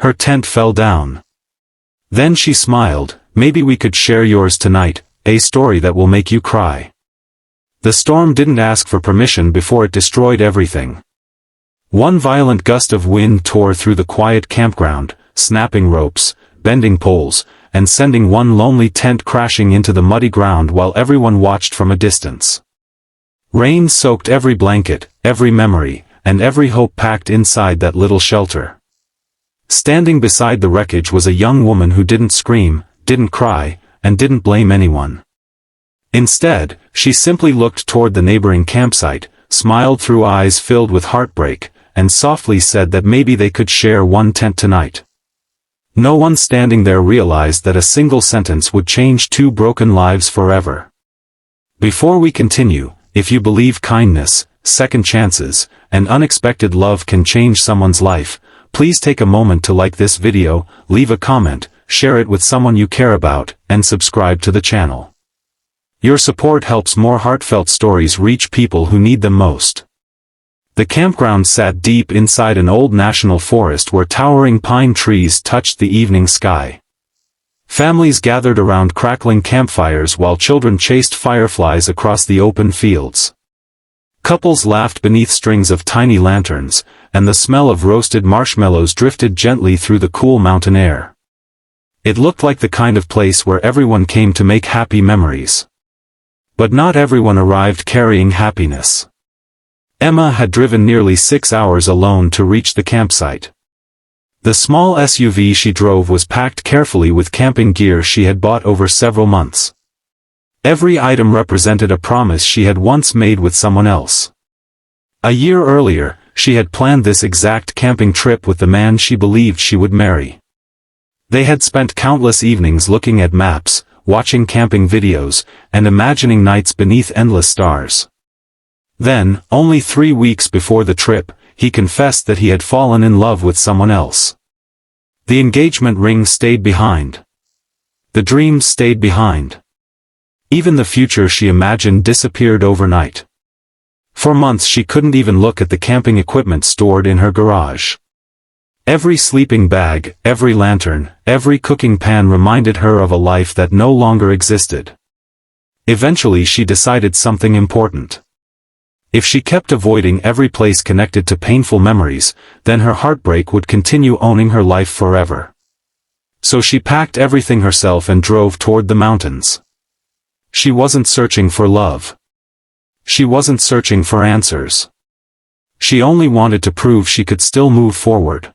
Her tent fell down. Then she smiled. Maybe we could share yours tonight, a story that will make you cry. The storm didn't ask for permission before it destroyed everything. One violent gust of wind tore through the quiet campground, snapping ropes, bending poles, and sending one lonely tent crashing into the muddy ground while everyone watched from a distance. Rain soaked every blanket, every memory, and every hope packed inside that little shelter. Standing beside the wreckage was a young woman who didn't scream, didn't cry, and didn't blame anyone. Instead, she simply looked toward the neighboring campsite, smiled through eyes filled with heartbreak, and softly said that maybe they could share one tent tonight. No one standing there realized that a single sentence would change two broken lives forever. Before we continue, if you believe kindness, second chances, and unexpected love can change someone's life, please take a moment to like this video, leave a comment, share it with someone you care about, and subscribe to the channel. Your support helps more heartfelt stories reach people who need them most. The campground sat deep inside an old national forest where towering pine trees touched the evening sky. Families gathered around crackling campfires while children chased fireflies across the open fields. Couples laughed beneath strings of tiny lanterns, and the smell of roasted marshmallows drifted gently through the cool mountain air. It looked like the kind of place where everyone came to make happy memories. But not everyone arrived carrying happiness. Emma had driven nearly 6 hours alone to reach the campsite. The small SUV she drove was packed carefully with camping gear she had bought over several months. Every item represented a promise she had once made with someone else. A year earlier, she had planned this exact camping trip with the man she believed she would marry. They had spent countless evenings looking at maps, watching camping videos, and imagining nights beneath endless stars. Then, only 3 weeks before the trip, he confessed that he had fallen in love with someone else. The engagement ring stayed behind. The dreams stayed behind. Even the future she imagined disappeared overnight. For months she couldn't even look at the camping equipment stored in her garage. Every sleeping bag, every lantern, every cooking pan reminded her of a life that no longer existed. Eventually she decided something important. If she kept avoiding every place connected to painful memories, then her heartbreak would continue owning her life forever. So she packed everything herself and drove toward the mountains. She wasn't searching for love. She wasn't searching for answers. She only wanted to prove she could still move forward.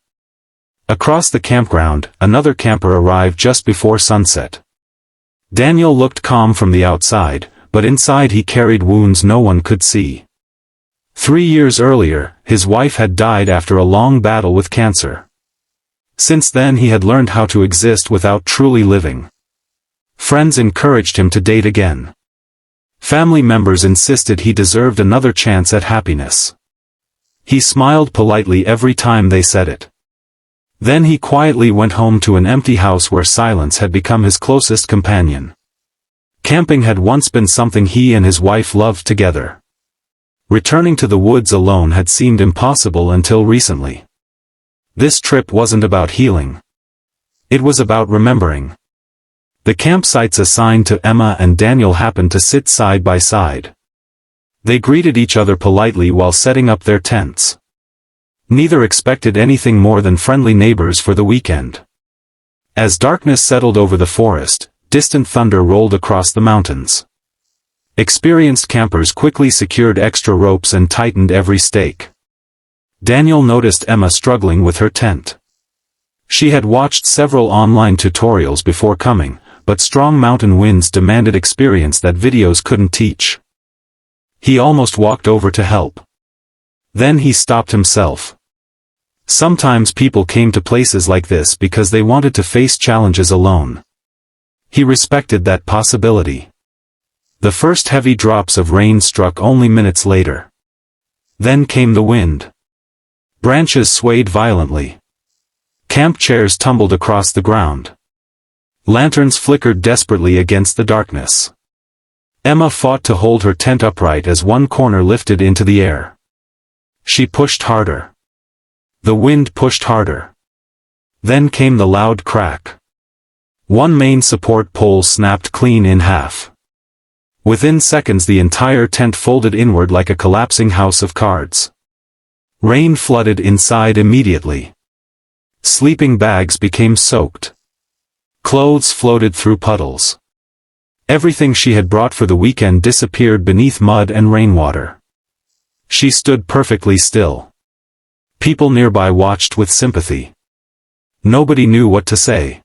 Across the campground, another camper arrived just before sunset. Daniel looked calm from the outside, but inside he carried wounds no one could see. 3 years earlier, his wife had died after a long battle with cancer. Since then he had learned how to exist without truly living. Friends encouraged him to date again. Family members insisted he deserved another chance at happiness. He smiled politely every time they said it. Then he quietly went home to an empty house where silence had become his closest companion. Camping had once been something he and his wife loved together. Returning to the woods alone had seemed impossible until recently. This trip wasn't about healing. It was about remembering. The campsites assigned to Emma and Daniel happened to sit side by side. They greeted each other politely while setting up their tents. Neither expected anything more than friendly neighbors for the weekend. As darkness settled over the forest, distant thunder rolled across the mountains. Experienced campers quickly secured extra ropes and tightened every stake. Daniel noticed Emma struggling with her tent. She had watched several online tutorials before coming, but strong mountain winds demanded experience that videos couldn't teach. He almost walked over to help. Then he stopped himself. Sometimes people came to places like this because they wanted to face challenges alone. He respected that possibility. The first heavy drops of rain struck only minutes later. Then came the wind. Branches swayed violently. Camp chairs tumbled across the ground. Lanterns flickered desperately against the darkness. Emma fought to hold her tent upright as one corner lifted into the air. She pushed harder. The wind pushed harder. Then came the loud crack. One main support pole snapped clean in half. Within seconds the entire tent folded inward like a collapsing house of cards. Rain flooded inside immediately. Sleeping bags became soaked. Clothes floated through puddles. Everything she had brought for the weekend disappeared beneath mud and rainwater. She stood perfectly still. People nearby watched with sympathy. Nobody knew what to say.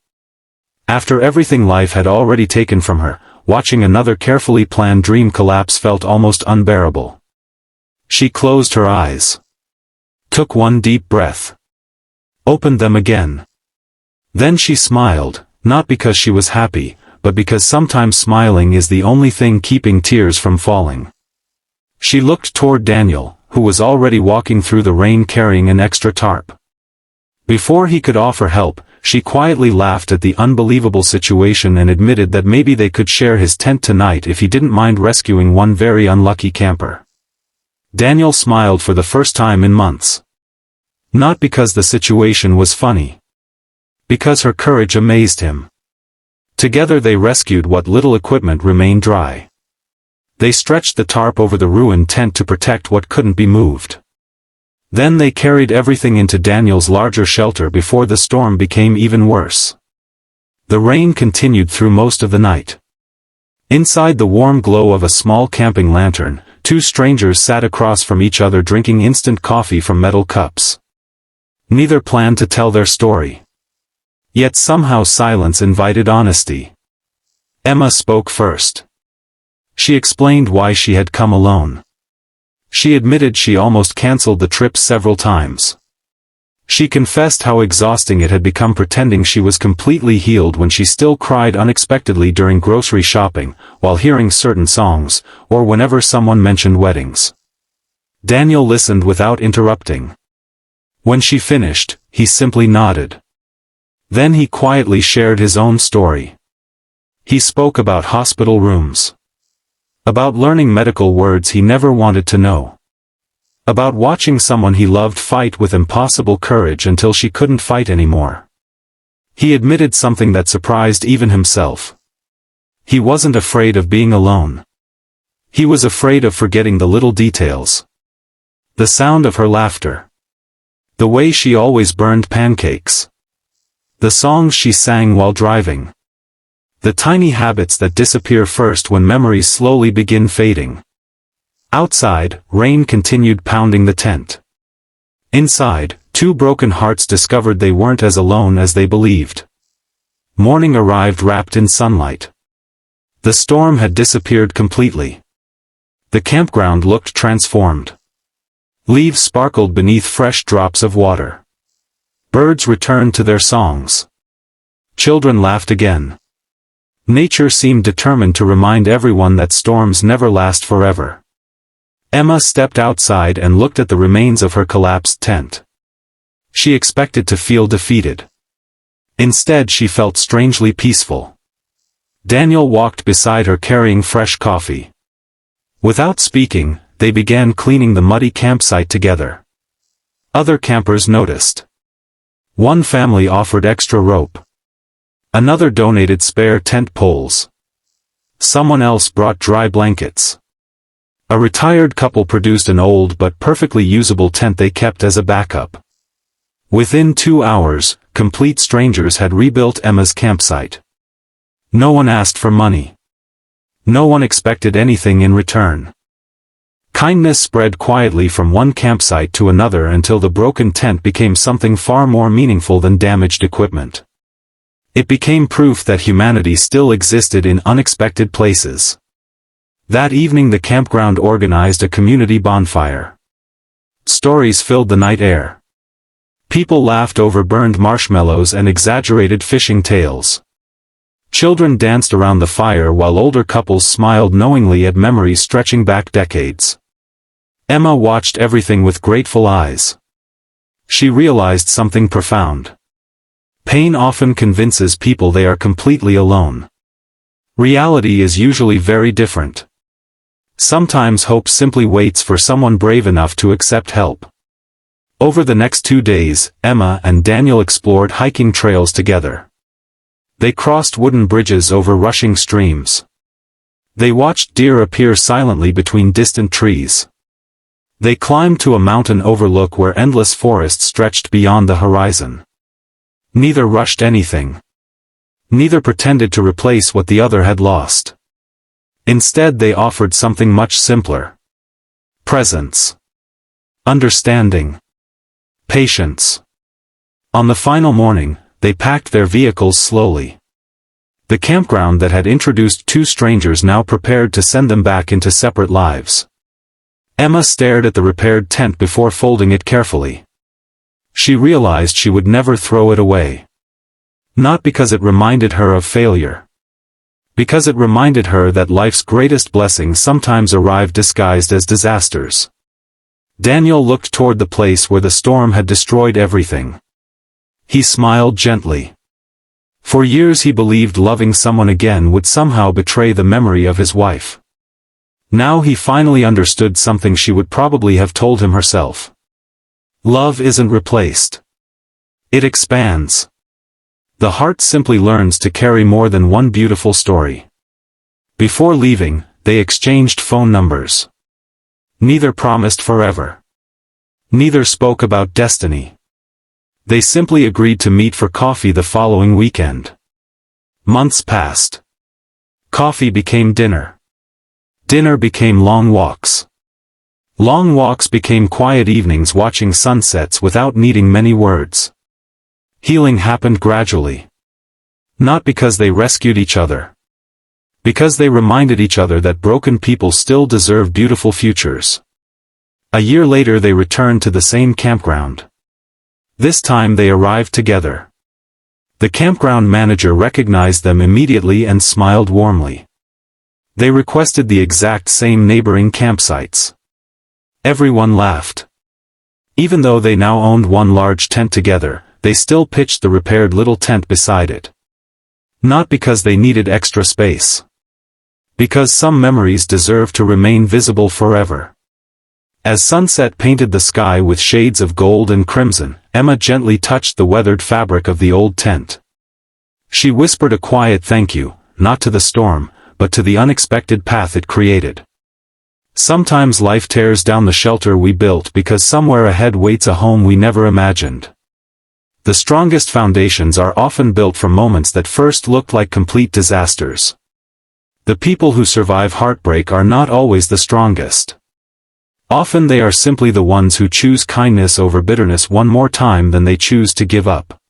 After everything life had already taken from her, watching another carefully planned dream collapse felt almost unbearable. She closed her eyes. Took one deep breath. Opened them again. Then she smiled, not because she was happy, but because sometimes smiling is the only thing keeping tears from falling. She looked toward Daniel, who was already walking through the rain carrying an extra tarp. Before he could offer help, she quietly laughed at the unbelievable situation and admitted that maybe they could share his tent tonight if he didn't mind rescuing one very unlucky camper. Daniel smiled for the first time in months. Not because the situation was funny. Because her courage amazed him. Together they rescued what little equipment remained dry. They stretched the tarp over the ruined tent to protect what couldn't be moved. Then they carried everything into Daniel's larger shelter before the storm became even worse. The rain continued through most of the night. Inside the warm glow of a small camping lantern, two strangers sat across from each other drinking instant coffee from metal cups. Neither planned to tell their story. Yet somehow silence invited honesty. Emma spoke first. She explained why she had come alone. She admitted she almost canceled the trip several times. She confessed how exhausting it had become pretending she was completely healed when she still cried unexpectedly during grocery shopping, while hearing certain songs, or whenever someone mentioned weddings. Daniel listened without interrupting. When she finished, he simply nodded. Then he quietly shared his own story. He spoke about hospital rooms. About learning medical words he never wanted to know. About watching someone he loved fight with impossible courage until she couldn't fight anymore. He admitted something that surprised even himself. He wasn't afraid of being alone. He was afraid of forgetting the little details. The sound of her laughter. The way she always burned pancakes. The songs she sang while driving. The tiny habits that disappear first when memories slowly begin fading. Outside, rain continued pounding the tent. Inside, two broken hearts discovered they weren't as alone as they believed. Morning arrived wrapped in sunlight. The storm had disappeared completely. The campground looked transformed. Leaves sparkled beneath fresh drops of water. Birds returned to their songs. Children laughed again. Nature seemed determined to remind everyone that storms never last forever. Emma stepped outside and looked at the remains of her collapsed tent. She expected to feel defeated. Instead she felt strangely peaceful. Daniel walked beside her carrying fresh coffee. Without speaking, they began cleaning the muddy campsite together. Other campers noticed. One family offered extra rope. Another donated spare tent poles. Someone else brought dry blankets. A retired couple produced an old but perfectly usable tent they kept as a backup. Within 2 hours, complete strangers had rebuilt Emma's campsite. No one asked for money. No one expected anything in return. Kindness spread quietly from one campsite to another until the broken tent became something far more meaningful than damaged equipment. It became proof that humanity still existed in unexpected places. That evening the campground organized a community bonfire. Stories filled the night air. People laughed over burned marshmallows and exaggerated fishing tales. Children danced around the fire while older couples smiled knowingly at memories stretching back decades. Emma watched everything with grateful eyes. She realized something profound. Pain often convinces people they are completely alone. Reality is usually very different. Sometimes hope simply waits for someone brave enough to accept help. Over the next 2 days, Emma and Daniel explored hiking trails together. They crossed wooden bridges over rushing streams. They watched deer appear silently between distant trees. They climbed to a mountain overlook where endless forest stretched beyond the horizon. Neither rushed anything. Neither pretended to replace what the other had lost. Instead, they offered something much simpler. Presence. Understanding. Patience. On the final morning, they packed their vehicles slowly. The campground that had introduced 2 strangers now prepared to send them back into separate lives. Emma stared at the repaired tent before folding it carefully. She realized she would never throw it away. Not because it reminded her of failure. Because it reminded her that life's greatest blessings sometimes arrive disguised as disasters. Daniel looked toward the place where the storm had destroyed everything. He smiled gently. For years he believed loving someone again would somehow betray the memory of his wife. Now he finally understood something she would probably have told him herself. Love isn't replaced. It expands. The heart simply learns to carry more than one beautiful story. Before leaving, they exchanged phone numbers. Neither promised forever. Neither spoke about destiny. They simply agreed to meet for coffee the following weekend. Months passed. Coffee became dinner. Dinner became long walks. Long walks became quiet evenings watching sunsets without needing many words. Healing happened gradually. Not because they rescued each other. Because they reminded each other that broken people still deserve beautiful futures. A year later they returned to the same campground. This time they arrived together. The campground manager recognized them immediately and smiled warmly. They requested the exact same neighboring campsites. Everyone laughed. Even though they now owned one large tent together, they still pitched the repaired little tent beside it. Not because they needed extra space. Because some memories deserve to remain visible forever. As sunset painted the sky with shades of gold and crimson, Emma gently touched the weathered fabric of the old tent. She whispered a quiet thank you, not to the storm, but to the unexpected path it created. Sometimes life tears down the shelter we built because somewhere ahead waits a home we never imagined. The strongest foundations are often built from moments that first looked like complete disasters. The people who survive heartbreak are not always the strongest. Often they are simply the ones who choose kindness over bitterness one more time than they choose to give up.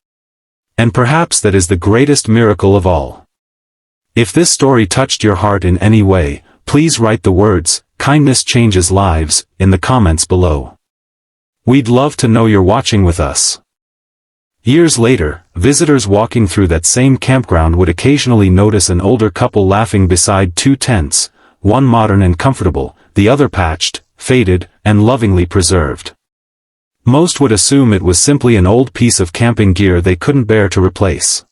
And perhaps that is the greatest miracle of all. If this story touched your heart in any way, please write the words, "Kindness changes lives," in the comments below. We'd love to know you're watching with us. Years later, visitors walking through that same campground would occasionally notice an older couple laughing beside 2 tents, one modern and comfortable, the other patched, faded, and lovingly preserved. Most would assume it was simply an old piece of camping gear they couldn't bear to replace.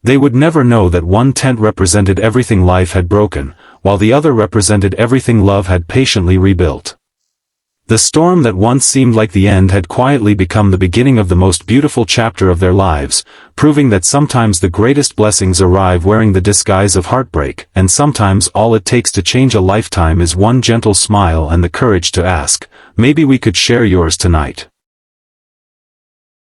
They would never know that one tent represented everything life had broken, while the other represented everything love had patiently rebuilt. The storm that once seemed like the end had quietly become the beginning of the most beautiful chapter of their lives, proving that sometimes the greatest blessings arrive wearing the disguise of heartbreak, and sometimes all it takes to change a lifetime is one gentle smile and the courage to ask, "Maybe we could share yours tonight."